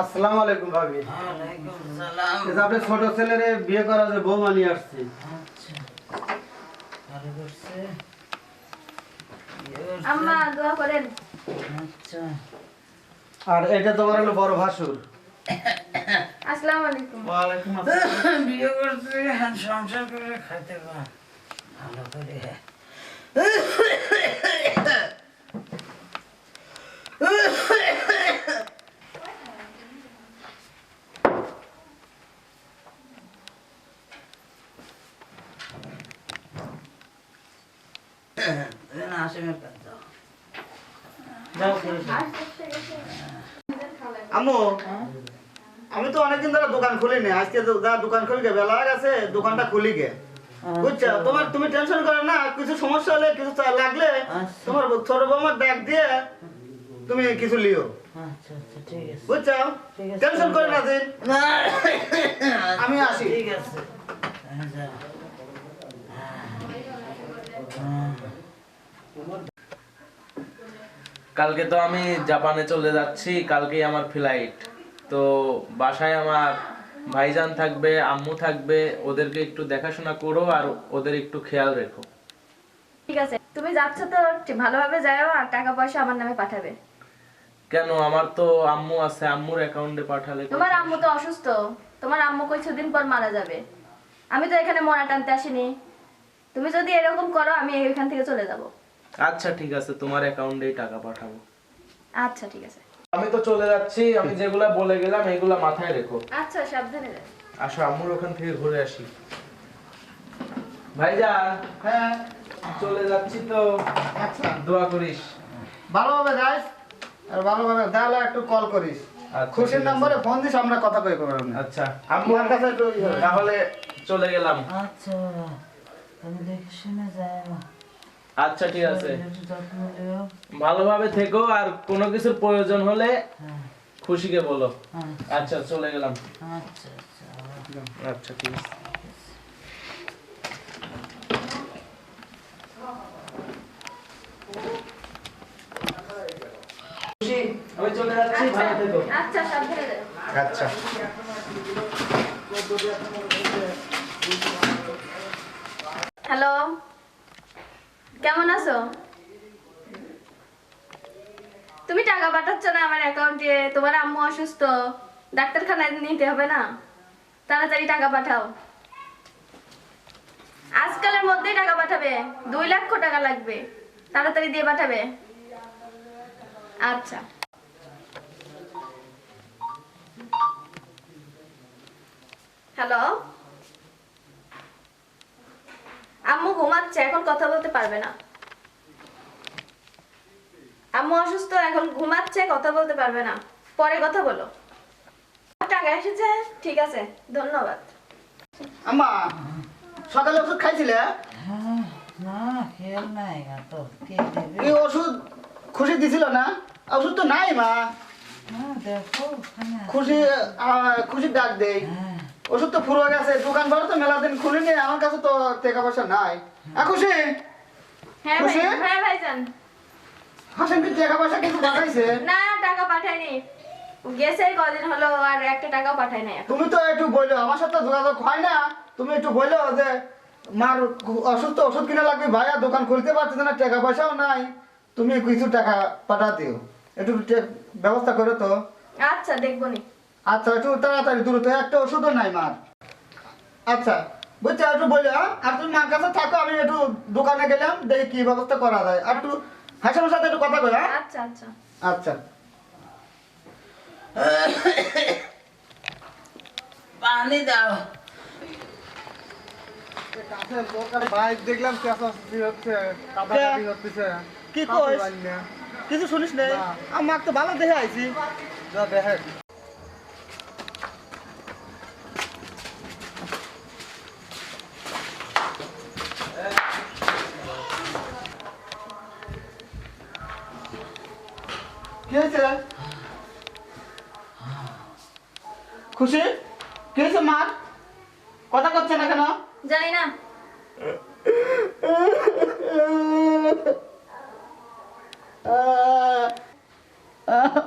আসসালামু আলাইকুম ভাবি। ওয়ালাইকুম সালাম। এই যে আপনার ছোট ছেলের বিয়ে করা যে বৌমা নিয়ে আসছি। আচ্ছা, ভালো করছে। আম্মা দোয়া করেন। আচ্ছা, আর এটা তোমার হলো বড় ভাসুর। আসসালামু আলাইকুম। ওয়ালাইকুম আসসালাম। বিয়ে করতে সংসার করে খাইতে পার ভালো করে। আসামের কাছে আম্মু, আমি তো অনেকদিন ধরে দোকান খুলিনি, আজকে দোকান খুলি গে, বেলা গেছে, দোকানটা খুলি গে। বুঝছো, তুমি টেনশন করো না, কিছু সমস্যা হলে কিছু লাগলে তোমার ছোট বৌমার ডাক দিয়ে তুমি কিছু লিও। আচ্ছা আচ্ছা, ঠিক আছে। বুঝছো, ঠিক আছে। টেনশন করো না দিন। আমি আসি। ঠিক আছে। যা। কালকে তো আমি জাপানে চলে যাচ্ছি, কালকেই আমার ফ্লাইট। তো বাসায় আমার ভাইজান থাকবে, আম্মু থাকবে, ওদেরকে একটু দেখাশোনা করো আর ওদের একটু খেয়াল রেখো। ঠিক আছে, তুমি যাচ্ছ তো ভালোভাবে যাও আর টাকা পয়সা আমার নামে পাঠাবে। কেন, আমার তো আম্মু আছে, আম্মুর অ্যাকাউন্টে পাঠালে কোনো তোমার আম্মু সমস্যা? তো অসুস্থ, তোমার আম্মু কিছুদিন পর মারা যাবে। আমি তো এখানে মরা টানতে আসিনি। তুমি যদি এরকম করো আমি এখান থেকে চলে যাব। আচ্ছা ঠিক আছে, তোমার অ্যাকাউন্টেই টাকা পাঠাবো। আচ্ছা ঠিক আছে। আমি তো চলে যাচ্ছি, আমি যেগুলা বলে গেলাম এগুলা মাথায় রেখো। আচ্ছা, সাবধানে যাও। আসো, আম্মুর ওখান থেকে ঘুরে আসি। ভাইজান, হ্যাঁ, চলে যাচ্ছি তো, আচ্ছা, দোয়া করিস। ভালোভাবে যাইস আর ভালোভাবে তাহলে একটু কল করিস। আচ্ছা, খুশির ঠিক আছে। নম্বরে ফোন দিস, আমরা কথা কই করব। আচ্ছা আম্মু, আমার কাছে একটু তাহলে চলে গেলাম। আচ্ছা, তুমি দেখে শুনে যাও। আচ্ছা ঠিক আছে, একটু যত্ন নিও। ভালোভাবে থেকো আর কোনো কিছুর প্রয়োজন হলে হ্যাঁ, খুশিকে বলো। আচ্ছা আচ্ছা চলে গেলাম। আচ্ছা আচ্ছা। আচ্ছা ঠিক আছে। খুশি, আমি চলে যাচ্ছি, ভালো থেকো। আচ্ছা, সাবধানে যাও। আচ্ছা। হ্যালো, কেমন আছো? তুমি টাকা পাঠাচ্ছ না আমার অ্যাকাউন্টে, তোমার আম্মু অসুস্থ, ডাক্তারখানায় নিতে হবে না? তাড়াতাড়ি টাকা পাঠাও, আজকালের মধ্যেই টাকা পাঠাবে। 2 লাখ টাকা লাগবে, তাড়াতাড়ি দিয়ে পাঠাবে। আচ্ছা। হ্যালো, আম্মু ঘুমাচ্ছে, এখন কথা বলতে পারবে না। আম্মু অসুস্থ, এখন ঘুমাচ্ছে, কথা বলতে পারবে না, পরে কথা বলো। টাকা এসেছে, ঠিক আছে, ধন্যবাদ। আম্মা, সকালে ওষুধ খাইছিলে? হ্যাঁ, না খেয়াল নাই এত কে দেবে। এই ওষুধ খুশি দিছিল না? ওষুধ তো নাই মা। হ্যাঁ, দেখো ওখানে আছে। খুশি ডাক দেই। হ্যাঁ, ওষুধ তো ফুরো গেছে, দোকান বাড়ি তো মেলা দিন খুলিনি, আমার কাছে তো টাকা পয়সা নাই। খুশি, হ্যাঁ খুশি? ভাই, হ্যাঁ ভাইজান। হাসেন কি টাকা পয়সা কিছু পাঠাইছে? না, টাকা পাঠায়নি, গেছে কদিন হলো, আর একটা টাকাও পাঠায় নাই এখন। তুমি তো একটু বললো, আমার সাথে যোগাযোগ হয় না, তুমি একটু বললো যে মার অসুস্থ, ওষুধ কিনা লাগবে, ভাইয়া দোকান খুলতে পারছে না, টাকা পয়সাও নাই, তুমি কিছু টাকা পাঠা দিও, একটু ব্যবস্থা করো তো। আচ্ছা, দেখবো নি। আচ্ছা, একটু তাড়াতাড়ি দ্রুত, একটা ওষুধও নাই মার। আচ্ছা বুঝছো, একটু বললো, আর তুমি মার কাছে থাকো, আমি একটু দোকানে গেলাম, দেখি কি ব্যবস্থা করা যায়, আর একটু হাসানোর সাথে একটু কথা কই। আচ্ছা আচ্ছা। আচ্ছা। পানি দাও। বাইক দেখলাম চেঁচাচেঁচি হচ্ছে, কাদাকাদি হচ্ছে। কি কাপড় কইস? বাঁধি না। কিছু শুনিস নাই? না। আমার তো ভালো দেখে আইছি। যা দেখে। কি হয়েছে? খুশি, কি হয়েছে মার? কথা করছে না কেন? জানি না।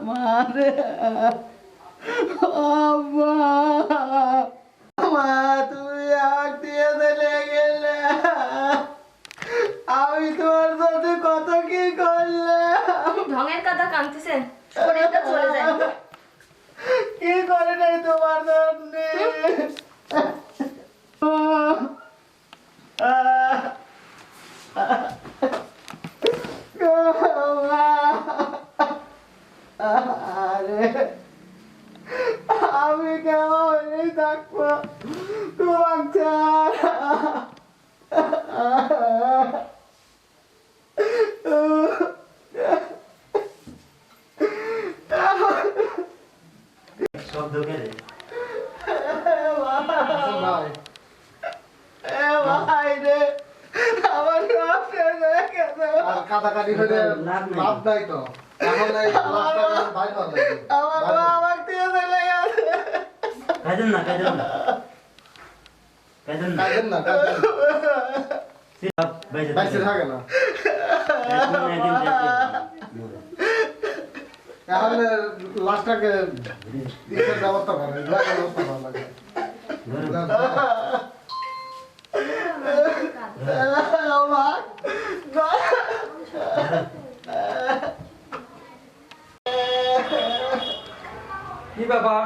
মারে আম্মা মা তুমি আমাকে দিয়ে চলে গেলে আমি তোমার সাথে কত কি করলাম ঢঙের কথা কাঁদতেছেন শরীরটা চলে যায় কি করে নাই তোমার জন্য আরে আমি কেমন থাকবো তোমার শব্দ কেড়ে ভাই ভাই রে আমার সব শেষ হয়ে গেছে আর কাটাকাটি হলে লাভ নেই। লাভ নাই তো এখন এই লাশটাকে বাইর করা লাগবে। আমার মা আমাকে দিয়ে চলে গেছে কাঁদেন না কাঁদেন না কাঁদেন না কাঁদেন না, কাঁদেন না। সব বেঁচে বাইসে থাকে না। একদিন দেখতে এখন লাশটাকে ইসের ব্যবস্থা করে, লাশের ব্যবস্থা করা লাগবে। কি ব্যাপার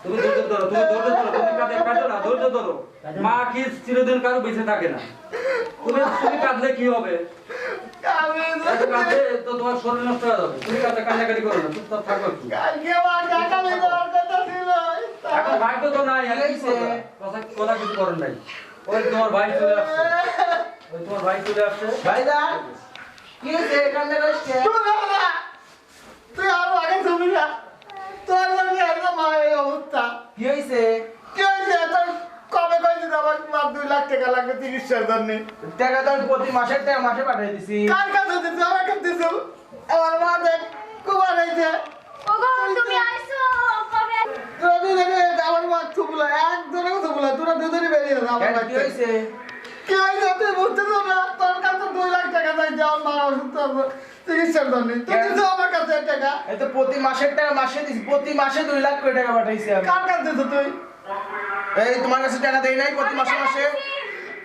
তুমি ধৈর্য ধরো তুমি কাঁদো না ধৈর্য ধরো মা কি চিরদিন কারো বেঁচে থাকে না তুমি কাঁদলে কি হবে এত কাঁদলে তো তোমার শরীর নষ্ট হয়ে যাবে তুমি কান্নাকাটি করো না চুপচাপ থাকো একটু এখন ভাগ্য তো নাই আর কি করবে? কথা কিছু করেন নাই ওই তোমার ভাই চলে আসছে ভাইজান কি হয়েছে কান্না করছে তুই আরো আগে ছবি না তোর জন্য একদম মায়ের অবস্থা কি হয়েছে কি হয়েছে তোর কবে কইছিস আমার মার 2 লাখ টাকা লাগবে চিকিৎসার জন্য টাকা তো আমি প্রতি মাসে পাঠিয়ে দিছি কার কাছে দিছিস আমার কাছে দিছিস আমার মা দেখ কুমার হয়েছে ওগো তুমি আইছো কবে তোরা দুজনে আমার মা থুবলা একজনেও থুবলা তোরা দুজনে বেরিয়ে যা আমার কেন, বাড়ি কি থেকে। হয়েছে কি হয়েছে তুই বুঝতেছ না তোর কাছে 2 লাখ টাকা চাইছে আমার মা অসুস্থ চিকিৎসার জন্য তুই কেন? দিছিস আমার কাছে টাকা এই তো প্রতি মাসের টাকা মাসে দিছি প্রতি মাসে 2 লাখ করে টাকা পাঠাইছি আমি কার কাছে দিছিস তুই এই তোমার কাছে টাকা দেই নাই প্রতি মাসে মাসে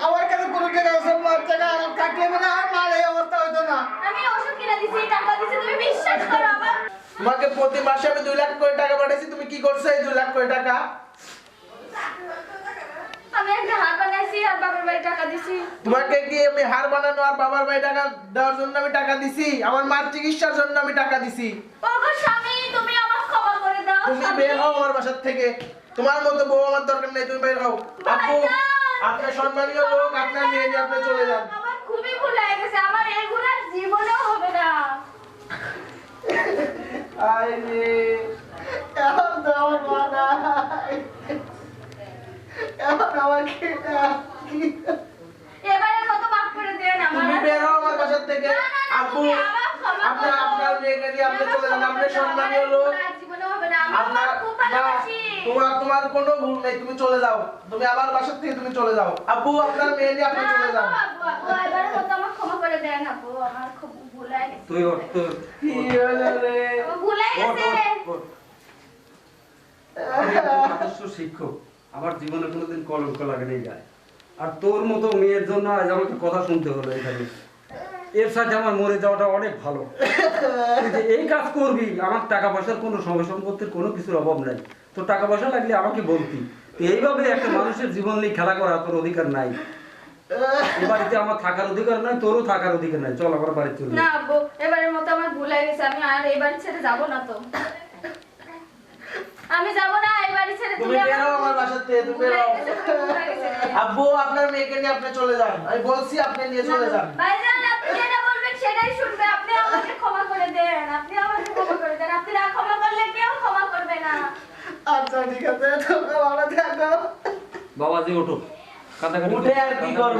আমার কাছে কোনো টাকা ওসব টাকা থাকলে মানে আমার মার এই অবস্থা হইতো না আমি ওষুধ কিনে দিছি টাকা দিছি তুমি বিশ্বাস করো আমার তোমাকে প্রতি মাসে আমি 2 লাখ করে টাকা পাঠাইছি তুমি কি করছো এই 2 লাখ করে টাকা আমি একটা হাত বানাইছি আর বাবার বাড়ি টাকা দিছি তোমাকে কি আমি হার বানানো আর বাবার ভাই টাকা দেওয়ার জন্য আমি টাকা দিছি আমার মার চিকিৎসার জন্য আমি টাকা দিছি ওগো স্বামী তুমি আমার ক্ষমা করে দাও তুমি স্বামী। বের হও আমার বাসা থেকে তোমার মতো বউ আমার দরকার নেই তুমি বের হও আপু ভাইজান! আপনার সম্মানীয় লোক আপনার মেয়ে নিয়ে আপনি চলে যান আমার খুবই ভুল হয়ে গেছে আমার এগুলো আর জীবনেও হবে না আইরে এখন তো আমার মা নাই এখন আমাকে কি এবারের মতো মাফ করে দেন আমার তুমি বের হও আমার বাসা থেকে না, না, না, আপু তুমি আমার ক্ষমা আপনার করো। আপনার মেয়েকে নিয়ে আপনি আমার চলে যান ক্ষমা আপনি করে দাও, সম্মানীয় আমার লোক এগুলো আর জীবনেও হবে না আমি আপনার খুব না ভালোবাসি তোমার কোনো ভুল নেই তুমি চলে যাও তুমি আমার বাসা থেকে তুমি চলে যাও আপু আপনার মেয়ে নিয়ে আপনি চলে যান এবারের মতো আমার ক্ষমা করে দেন আপু আমার খুব ভুল হয়ে গেছে তুই ওঠ তোর কি হলো রে আমার ভুল হয়ে গেছে আমি একজন আদর্শ শিক্ষক আমার জীবনে কোনোদিন কলঙ্ক লাগে নেই গায়ে আর তোর মতো মেয়ের জন্য আজ আমাকে কথা শুনতে হলো এখানে এর সাথে আমার মরে যাওয়াটা অনেক ভালো তুই যে এই কাজ করবি আমার টাকা পয়সার কোনো সময় সম্পত্তির কোনো কিছুর অভাব নাই তোর টাকা পয়সা লাগলে আমাকে বলতি তো এইভাবে একটা মানুষের জীবন নিয়ে খেলা করা তোর অধিকার নাই এ বাড়িতে আমার থাকার অধিকার নাই তোরও থাকার অধিকার নাই চল আমার বাড়ি চলে না আব্বু এবারের মতো আমার ভুল হয়ে গেছে আমি আর এই বাড়ি ছেড়ে যাব না তো আমি যাব না এই বাড়ি ছেড়ে তুমি বের হও আমার বাসা থেকে তুমি বের হও আব্বু আপনার মেয়েকে নিয়ে আপনি চলে যান আমি বলছি আপনি নিয়ে চলে যান ভাইজান আপনি যেটা বলবেন সেটাই শুনবে আপনি আমাকে ক্ষমা করে দেন আপনি আমাকে ক্ষমা করে দেন আপনি না ক্ষমা করলে কেউ ক্ষমা করবে না আচ্ছা ঠিক আছে তোমরা ভালো থাকো বাবাজি ওঠো কাঁদাকাটি উঠে আর কি করব,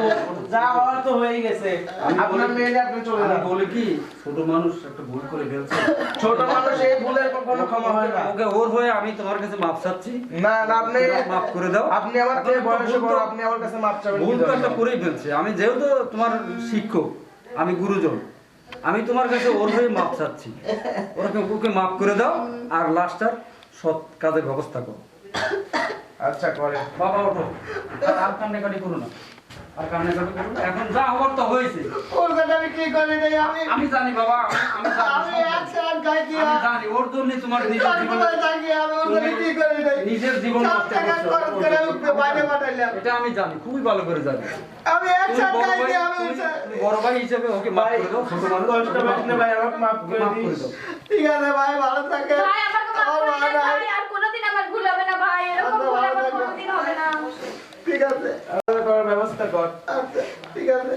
যা হওয়ার তো হয়ে গেছে। আপনার মেয়ে আপনি চলে আমি যান। বলি কি, ছোট মানুষ একটা ভুল করে ফেলছে। ছোট মানুষ এই ভুলের কখনো ক্ষমা হয় না। ওকে ওর হয়ে আমি তোমার কাছে মাপ চাচ্ছি, না না, আপনি মাফ করে দাও। আপনি আমার থেকে বয়সে বড়, আপনি আমার কাছে মাপ চাবেন ভুল কি তো জন্য? একটা করেই ফেলছে। আমি যেহেতু তোমার শিক্ষক, আমি গুরুজন, আমি তোমার কাছে ওর হয়ে মাপ চাচ্ছি। ওকে মাফ করে দাও আর লাস্টার সৎ কাজের ব্যবস্থা করো। আচ্ছা করে। বাবা ওঠো, আর কান্নাকাটি করো না, আর কান্নাকাটি করো না। এখন যা হওয়ার তো হয়েছে। ওর কথা আমি কি করি নাই, আমি জানি বাবা, আমি জানি, আমি একসাথ গাই দিয়া আমি জানি ওর জন্য তোমার নিজের জীবন, থাকি, আমি ওর জন্য কি করি নাই। নিজের জীবন সব নষ্ট টাকা করছো। খরচ করে উঠতে বাইরে পাঠাইলাম। এটা আমি জানি, খুবই ভালো করে জানি। আমি তুমি একসাথ বড় গাই ভাই, দিয়া আমি তুমি বড় ভাই হিসেবে ওকে মাফ করে দাও। ছোট মানুষ কষ্ট পাস না ভাই, আমাকে মাফ করে মাফ করে দিস। দাও। ঠিক আছে ভাই, ভালো থাকে। ভাই আমাকে মাফ আমার করে মা দেন নাই। ভাই, আর কোনোদিন আমার ভুল হবে না ভাই, এরকম আচ্ছা, ভুল ভালো আমার থাকো। কোনোদিন হবে না। ঠিক আছে, করার ব্যবস্থা কর। আচ্ছা ঠিক আছে।